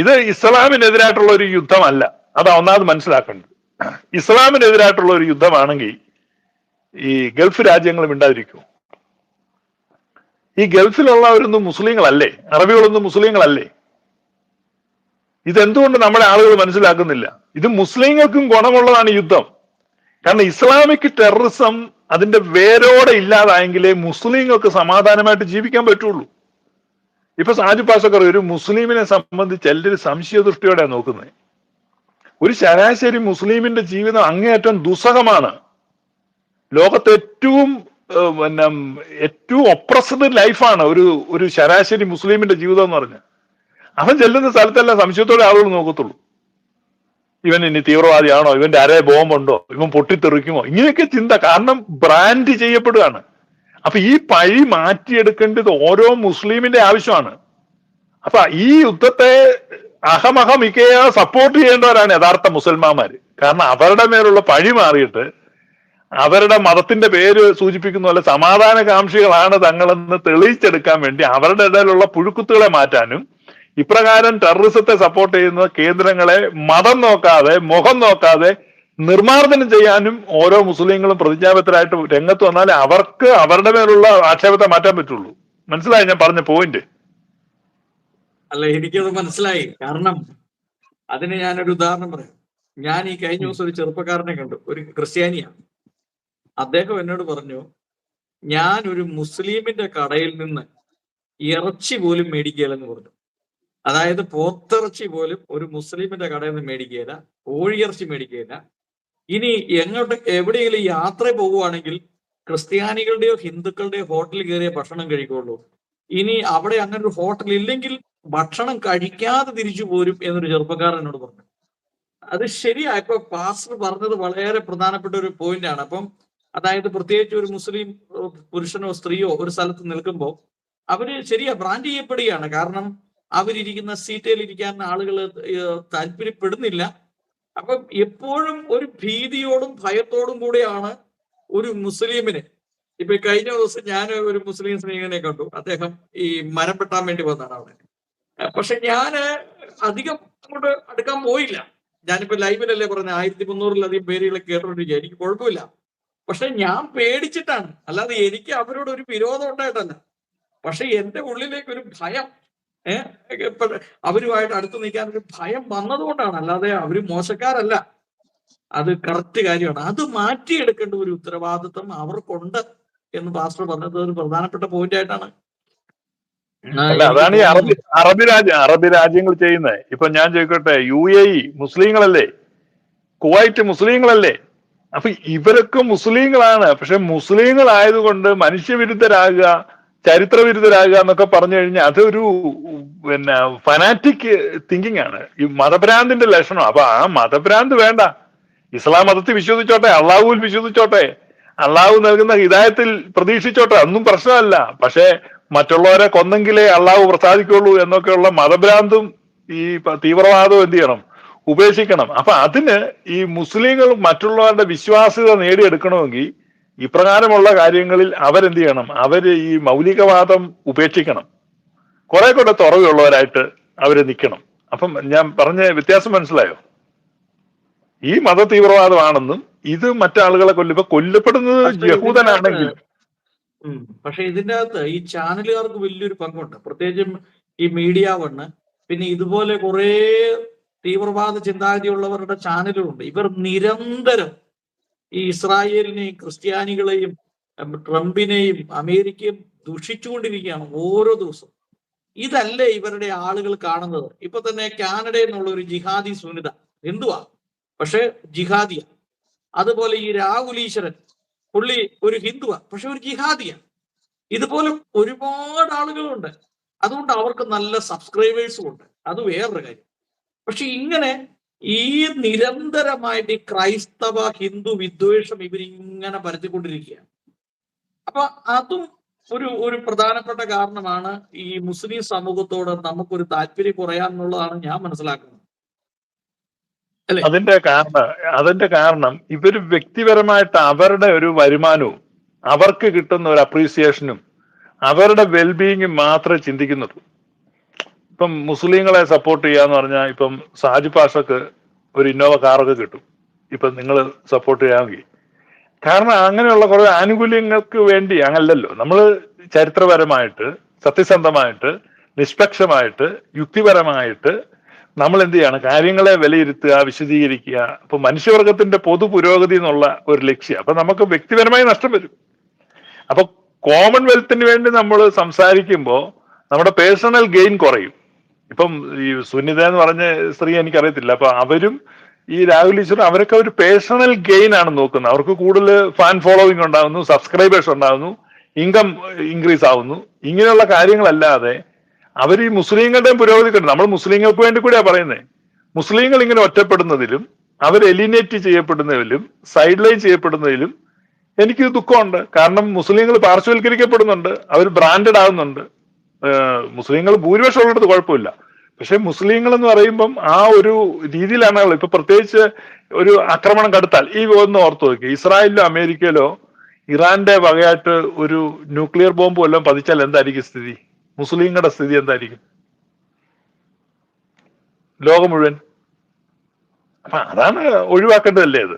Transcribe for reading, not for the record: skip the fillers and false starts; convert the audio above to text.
ഇത് ഇസ്ലാമിനെതിരായിട്ടുള്ള ഒരു യുദ്ധമല്ല. അത് ഒന്നാമത് മനസ്സിലാക്കേണ്ടത്. ഇസ്ലാമിനെതിരായിട്ടുള്ള ഒരു യുദ്ധമാണെങ്കിൽ ഈ ഗൾഫ് രാജ്യങ്ങൾ മിണ്ടാതിരിക്കും. ഈ ഗൾഫിലുള്ളവരൊന്നും മുസ്ലിങ്ങളല്ലേ? അറബികളൊന്നും മുസ്ലിങ്ങളല്ലേ? ഇതെന്തുകൊണ്ട് നമ്മുടെ ആളുകൾ മനസ്സിലാക്കുന്നില്ല? ഇത് മുസ്ലിങ്ങൾക്കും ഗുണമുള്ളതാണ് യുദ്ധം. കാരണം ഇസ്ലാമിക് ടെററിസം അതിന്റെ വേരോടെ ഇല്ലാതായെങ്കിലേ മുസ്ലിങ്ങൾക്ക് സമാധാനമായിട്ട് ജീവിക്കാൻ പറ്റുള്ളൂ. ഇപ്പൊ സാജു പാസക്കർ ഒരു മുസ്ലിമിനെ സംബന്ധിച്ച് എല്ലാവരും സംശയദൃഷ്ടിയോടെയാണ് നോക്കുന്നത്. ഒരു ശരാശരി മുസ്ലിമിന്റെ ജീവിതം അങ്ങേയറ്റം ദുസ്സഹമാണ്. ലോകത്തെ ഏറ്റവും ഒപ്രസ്ഡ് ലൈഫാണ് ഒരു ശരാശരി മുസ്ലിമിന്റെ ജീവിതം എന്ന് പറഞ്ഞാൽ. അവൻ ചെല്ലുന്ന സ്ഥലത്തെല്ലാം സംശയത്തോടെ ആളുകൾ നോക്കത്തുള്ളൂ. ഇവൻ ഇനി തീവ്രവാദിയാണോ, ഇവന്റെ അരേ ബോംബുണ്ടോ, ഇവൻ പൊട്ടിത്തെറിക്കുമോ, ഇങ്ങനെയൊക്കെ ചിന്ത. കാരണം ബ്രാൻഡ് ചെയ്യപ്പെടുകയാണ്. അപ്പൊ ഈ പഴി മാറ്റിയെടുക്കേണ്ടത് ഓരോ മുസ്ലിമിന്റെ ആവശ്യമാണ്. അപ്പൊ ഈ യുദ്ധത്തെ അഹമഹമിക്കയ സപ്പോർട്ട് ചെയ്യേണ്ടവരാണ് യഥാർത്ഥ മുസൽമാന്മാര്. കാരണം അവരുടെ മേലുള്ള പഴി മാറിയിട്ട് അവരുടെ മതത്തിന്റെ പേര് സൂചിപ്പിക്കുന്ന പോലെ സമാധാനകാംക്ഷികളാണ് തങ്ങളെന്ന് തെളിയിച്ചെടുക്കാൻ വേണ്ടി അവരുടെ ഇടയിലുള്ള പുഴുക്കുത്തുകളെ മാറ്റാനും ഇപ്രകാരം ടെററിസത്തെ സപ്പോർട്ട് ചെയ്യുന്ന കേന്ദ്രങ്ങളെ മതം നോക്കാതെ മുഖം നോക്കാതെ നിർമ്മാർജ്ജനം ചെയ്യാനും ഓരോ മുസ്ലിങ്ങളും പ്രതിജ്ഞാബദ്ധരായിട്ട് രംഗത്ത് വന്നാലേ അവർക്ക് അവരുടെ മേലുള്ള ആക്ഷേപത്തെ മാറ്റാൻ പറ്റുള്ളൂ. മനസ്സിലായി ഞാൻ പറഞ്ഞ പോയിന്റ്? അല്ല, എനിക്കത് മനസ്സിലായി. കാരണം അതിന് ഞാനൊരു ഉദാഹരണം പറയാം. ഞാൻ ഈ കഴിഞ്ഞ ദിവസം ഒരു ചെറുപ്പക്കാരനെ കണ്ടു, ഒരു ക്രിസ്ത്യാനിയാണ്. അദ്ദേഹം എന്നോട് പറഞ്ഞു, ഞാൻ ഒരു മുസ്ലിമിന്റെ കടയിൽ നിന്ന് ഇറച്ചി പോലും മേടിക്കുകയില്ലെന്ന് പറഞ്ഞു. അതായത് പോത്തിറച്ചി പോലും ഒരു മുസ്ലിമിന്റെ കടയിൽ നിന്ന് മേടിക്കുകയില്ല, കോഴിയിറച്ചി മേടിക്കുകയില്ല. ഇനി എവിടെയെങ്കിലും യാത്ര പോകുവാണെങ്കിൽ ക്രിസ്ത്യാനികളുടെയോ ഹിന്ദുക്കളുടെയോ ഹോട്ടലിൽ കയറിയ ഭക്ഷണം കഴിക്കുള്ളൂ. ഇനി അവിടെ അങ്ങനെ ഒരു ഹോട്ടൽ ഇല്ലെങ്കിൽ ഭക്ഷണം കഴിക്കാതെ തിരിച്ചു പോരും എന്നൊരു ചെറുപ്പക്കാരൻ എന്നോട് പറഞ്ഞു. അത് ശരിയാ. ഇപ്പൊ പാസ്റ്റർ പറഞ്ഞത് വളരെ പ്രധാനപ്പെട്ട ഒരു പോയിന്റ് ആണ്. അപ്പം അതായത് പ്രത്യേകിച്ച് ഒരു മുസ്ലിം പുരുഷനോ സ്ത്രീയോ ഒരു സ്ഥലത്ത് നിൽക്കുമ്പോൾ അവര് ശരിയാ ബ്രാൻഡ് ചെയ്യപ്പെടുകയാണ്. കാരണം അവരിയ്ക്കുന്ന സീറ്റയിൽ ഇരിക്കാൻ ആളുകൾ താല്പര്യപ്പെടുന്നില്ല. അപ്പം എപ്പോഴും ഒരു ഭീതിയോടും ഭയത്തോടും കൂടെയാണ് ഒരു മുസ്ലിമിന്. ഇപ്പൊ കഴിഞ്ഞ ദിവസം ഞാൻ ഒരു മുസ്ലിം സ്നേഹിതനെ കണ്ടു. അദ്ദേഹം ഈ മരം വെട്ടാൻ വേണ്ടി വന്നതാണ് അവിടെ. പക്ഷെ ഞാന് അധികം അങ്ങോട്ട് അടുക്കാൻ പോയില്ല. ഞാനിപ്പോ ലൈവിലല്ലേ പറഞ്ഞ 1300-ലധികം പേരുകളെ കേട്ടോണ്ടിരിക്കുക. എനിക്ക് കുഴപ്പമില്ല. പക്ഷെ ഞാൻ പേടിച്ചിട്ടാണ്, അല്ലാതെ എനിക്ക് അവരോട് ഒരു വിരോധം ഉണ്ടായിട്ടല്ല. പക്ഷെ എന്റെ ഉള്ളിലേക്ക് ഒരു ഭയം, അവരുമായിട്ട് അടുത്ത് നിൽക്കാൻ ഒരു ഭയം വന്നതുകൊണ്ടാണ്. അല്ലാതെ അവര് മോശക്കാരല്ല, അത് കറക്റ്റ് കാര്യമാണ്. അത് മാറ്റിയെടുക്കേണ്ട ഒരു ഉത്തരവാദിത്വം അവർക്കുണ്ട് എന്ന് പാസ്റ്റർ പറഞ്ഞത് ഒരു പ്രധാനപ്പെട്ട പോയിന്റ് ആയിട്ടാണ്. അതാണ് ഈ അറബി രാജ്യങ്ങൾ ചെയ്യുന്നത്. ഇപ്പൊ ഞാൻ ചോദിക്കട്ടെ, UAE മുസ്ലിങ്ങളല്ലേ? കുവൈറ്റ് മുസ്ലിങ്ങളല്ലേ? അപ്പൊ ഇവരൊക്കെ മുസ്ലിങ്ങളാണ്. പക്ഷെ മുസ്ലിങ്ങളായതുകൊണ്ട് മനുഷ്യവിരുദ്ധരാകുക, ചരിത്രവിരുദ്ധരാകുക എന്നൊക്കെ പറഞ്ഞു കഴിഞ്ഞാൽ അതൊരു ഫനാറ്റിക് തിങ്കിങ് ആണ്. ഈ മതഭ്രാന്തിന്റെ ലക്ഷണം. അപ്പൊ ആ മതഭ്രാന്ത് വേണ്ട. ഇസ്ലാം മതത്തിൽ വിശ്വസിച്ചോട്ടെ, അള്ളാഹുവിൽ വിശ്വസിച്ചോട്ടെ, അള്ളാഹു നൽകുന്ന ഹിദായത്തിൽ പ്രതീക്ഷിച്ചോട്ടെ, ഒന്നും പ്രശ്നമല്ല. പക്ഷെ മറ്റുള്ളവരെ കൊന്നെങ്കിലേ അള്ളാഹു പ്രസാദിക്കുള്ളൂ എന്നൊക്കെയുള്ള മതഭ്രാന്തും ഈ തീവ്രവാദവും എന്ത് ചെയ്യണം? ഉപേക്ഷിക്കണം. അപ്പൊ അതിന് ഈ മുസ്ലിങ്ങൾ മറ്റുള്ളവരുടെ വിശ്വാസ്യത നേടിയെടുക്കണമെങ്കിൽ ഇപ്രകാരമുള്ള കാര്യങ്ങളിൽ അവരെന്ത് ചെയ്യണം? അവര് ഈ മൗലികവാദം ഉപേക്ഷിക്കണം. കുറെ കൂടെ തുറവുള്ളവരായിട്ട് അവര് നിൽക്കണം. അപ്പം ഞാൻ പറഞ്ഞ വ്യത്യാസം മനസ്സിലായോ? ഈ മത തീവ്രവാദമാണെന്നും ഇത് മറ്റാളുകളെ കൊല്ലപ്പെടുന്നത് യഹൂദനാണെങ്കിൽ. പക്ഷെ ഇതിന്റെ അകത്ത് ഈ ചാനലുകാർക്ക് വലിയൊരു പങ്കുണ്ട്. പ്രത്യേകിച്ചും ഈ മീഡിയ വണ്ണ്, പിന്നെ ഇതുപോലെ കുറെ തീവ്രവാദ ചിന്താഗതിയുള്ളവരുടെ ചാനലുകളുണ്ട്. ഇവർ നിരന്തരം ഈ ഇസ്രായേലിനെയും ക്രിസ്ത്യാനികളെയും ട്രംപിനെയും അമേരിക്കയും ദുഷിച്ചുകൊണ്ടിരിക്കുകയാണ് ഓരോ ദിവസവും. ഇതല്ലേ ഇവരുടെ ആളുകൾ കാണുന്നത്? ഇപ്പൊ തന്നെ കാനഡയിൽ നിന്നുള്ള ഒരു ജിഹാദി സുനിത, ഹിന്ദുവാ പക്ഷെ ജിഹാദിയ. അതുപോലെ ഈ രാഹുൽ ഈശ്വരൻ, പുള്ളി ഒരു ഹിന്ദുവാ പക്ഷെ ഒരു ജിഹാദിയ. ഇതുപോലെ ഒരുപാട് ആളുകളുണ്ട്. അതുകൊണ്ട് അവർക്ക് നല്ല സബ്സ്ക്രൈബേഴ്സും ഉണ്ട്. അത് വേറൊരു കാര്യം. പക്ഷെ ഇങ്ങനെ ഈ നിരന്തരമായിട്ട് ഈ ക്രൈസ്തവ ഹിന്ദു വിദ്വേഷം ഇവരിങ്ങനെ പരത്തിക്കൊണ്ടിരിക്കുകയാണ്. അപ്പൊ അതും ഒരു പ്രധാനപ്പെട്ട കാരണമാണ് ഈ മുസ്ലിം സമൂഹത്തോട് നമുക്കൊരു താല്പര്യം കുറയാന്നുള്ളതാണ് ഞാൻ മനസ്സിലാക്കുന്നത്. അതിന്റെ കാരണം ഇവര് വ്യക്തിപരമായിട്ട് അവരുടെ ഒരു വരുമാനവും അവർക്ക് കിട്ടുന്ന ഒരു അപ്രീസിയേഷനും അവരുടെ വെൽബീയിങ്ങും മാത്രമേ ചിന്തിക്കുന്നുള്ളൂ. ഇപ്പം മുസ്ലിങ്ങളെ സപ്പോർട്ട് ചെയ്യാന്ന് പറഞ്ഞാൽ ഇപ്പം സാജി പാഷക്ക് ഒരു ഇന്നോവ കാറൊക്കെ കിട്ടും ഇപ്പം നിങ്ങൾ സപ്പോർട്ട് ചെയ്യാമെങ്കിൽ. കാരണം അങ്ങനെയുള്ള കുറെ ആനുകൂല്യങ്ങൾക്ക് വേണ്ടി അങ്ങനല്ലല്ലോ. നമ്മൾ ചരിത്രപരമായിട്ട്, സത്യസന്ധമായിട്ട്, നിഷ്പക്ഷമായിട്ട്, യുക്തിപരമായിട്ട് നമ്മൾ എന്ത് ചെയ്യാണ്? കാര്യങ്ങളെ വിലയിരുത്തുക, വിശദീകരിക്കുക. അപ്പൊ മനുഷ്യവർഗത്തിന്റെ പൊതു പുരോഗതി എന്നുള്ള ഒരു ലക്ഷ്യം. അപ്പൊ നമുക്ക് വ്യക്തിപരമായി നഷ്ടം വരും. അപ്പൊ കോമൺവെൽത്തിന് വേണ്ടി നമ്മൾ സംസാരിക്കുമ്പോൾ നമ്മുടെ പേഴ്സണൽ ഗെയിൻ കുറയും. ഇപ്പം ഈ സുനിത എന്ന് പറഞ്ഞ സ്ത്രീ എനിക്കറിയത്തില്ല. അപ്പൊ അവരും ഈ രാഹുൽ ഈശ്വർ അവരൊക്കെ ഒരു പേഴ്സണൽ ഗെയിൻ ആണ് നോക്കുന്നത്. അവർക്ക് കൂടുതൽ ഫാൻ ഫോളോവിങ് ഉണ്ടാകുന്നു, സബ്സ്ക്രൈബേഴ്സ് ഉണ്ടാകുന്നു, ഇൻകം ഇൻക്രീസ് ആവുന്നു. ഇങ്ങനെയുള്ള കാര്യങ്ങളല്ലാതെ അവർ ഈ മുസ്ലിങ്ങളുടെയും പുരോഗതി കണ്ടു. നമ്മൾ മുസ്ലിങ്ങൾക്ക് വേണ്ടി കൂടിയാ പറയുന്നത്. മുസ്ലിങ്ങൾ ഇങ്ങനെ ഒറ്റപ്പെടുന്നതിലും അവർ എലിനേറ്റ് ചെയ്യപ്പെടുന്നതിലും സൈഡ് ലൈൻ ചെയ്യപ്പെടുന്നതിലും എനിക്ക് ദുഃഖമുണ്ട്. കാരണം മുസ്ലിങ്ങൾ പാർശ്വവൽക്കരിക്കപ്പെടുന്നുണ്ട്, അവർ ബ്രാൻഡഡ് ആകുന്നുണ്ട്. മുസ്ലിങ്ങൾ ഭൂരിപക്ഷം ഉള്ളിടത്ത് കുഴപ്പമില്ല. പക്ഷെ മുസ്ലിങ്ങൾ എന്ന് പറയുമ്പം ആ ഒരു രീതിയിലാണ്. ഇപ്പൊ പ്രത്യേകിച്ച് ഒരു ആക്രമണം കടുത്താൽ ഈ ഒന്ന് ഓർത്തു നോക്കി, ഇസ്രായേലിലോ അമേരിക്കയിലോ ഇറാന്റെ വകയായിട്ട് ഒരു ന്യൂക്ലിയർ ബോംബ് വല്ലതും പതിച്ചാൽ എന്തായിരിക്കും സ്ഥിതി? മുസ്ലിങ്ങളുടെ സ്ഥിതി എന്തായിരിക്കും? ലോകം മുഴുവൻ. അപ്പൊ അതാണ് ഒഴിവാക്കേണ്ടതല്ലേ അത്.